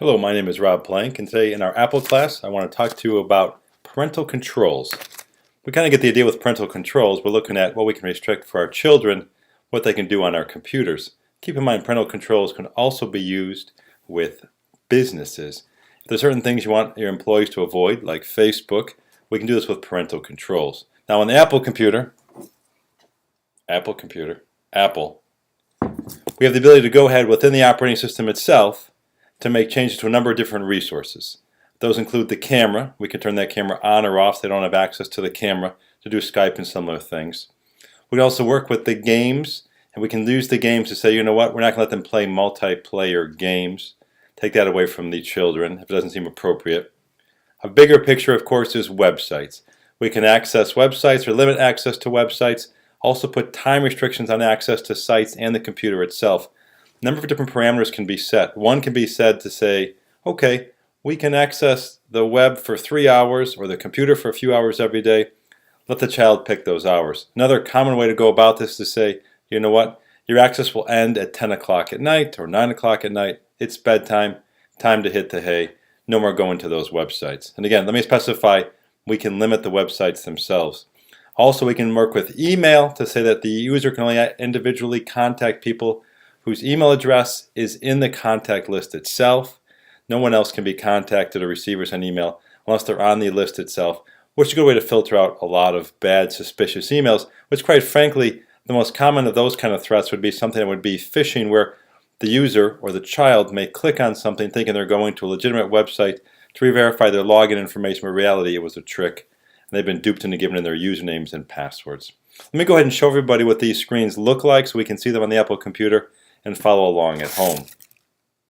Hello, my name is Rob Plank, and today in our Apple class I want to talk to you about parental controls. We kind of get the idea with parental controls. We're looking at what we can restrict for our children, what they can do on our computers. Keep in mind, parental controls can also be used with businesses. If there's certain things you want your employees to avoid, like Facebook, we can do this with parental controls. Now on the Apple computer, we have the ability to go ahead within the operating system itself to make changes to a number of different resources. Those include the camera. We can turn that camera on or off so they don't have access to the camera to do Skype and similar things. We can also work with the games, and we can use the games to say, you know what, we're not going to let them play multiplayer games. Take that away from the children if it doesn't seem appropriate. A bigger picture, of course, is websites. We can access websites or limit access to websites. Also put time restrictions on access to sites and the computer itself. A number of different parameters can be set. One can be said to say, okay, we can access the web for 3 hours or the computer for a few hours every day. Let the child pick those hours. Another common way to go about this is to say, you know what, your access will end at 10 o'clock at night or 9 o'clock at night. It's bedtime, time to hit the hay. No more going to those websites. And again, let me specify, we can limit the websites themselves. Also, we can work with email to say that the user can only individually contact people whose email address is in the contact list itself. No one else can be contacted or receive or send email unless they're on the list itself, which is a good way to filter out a lot of bad, suspicious emails, which quite frankly, the most common of those kind of threats would be something that would be phishing, where the user or the child may click on something thinking they're going to a legitimate website to re-verify their login information, but in reality it was a trick. They've been duped into giving in their usernames and passwords. Let me go ahead and show everybody what these screens look like so we can see them on the Apple computer and follow along at home.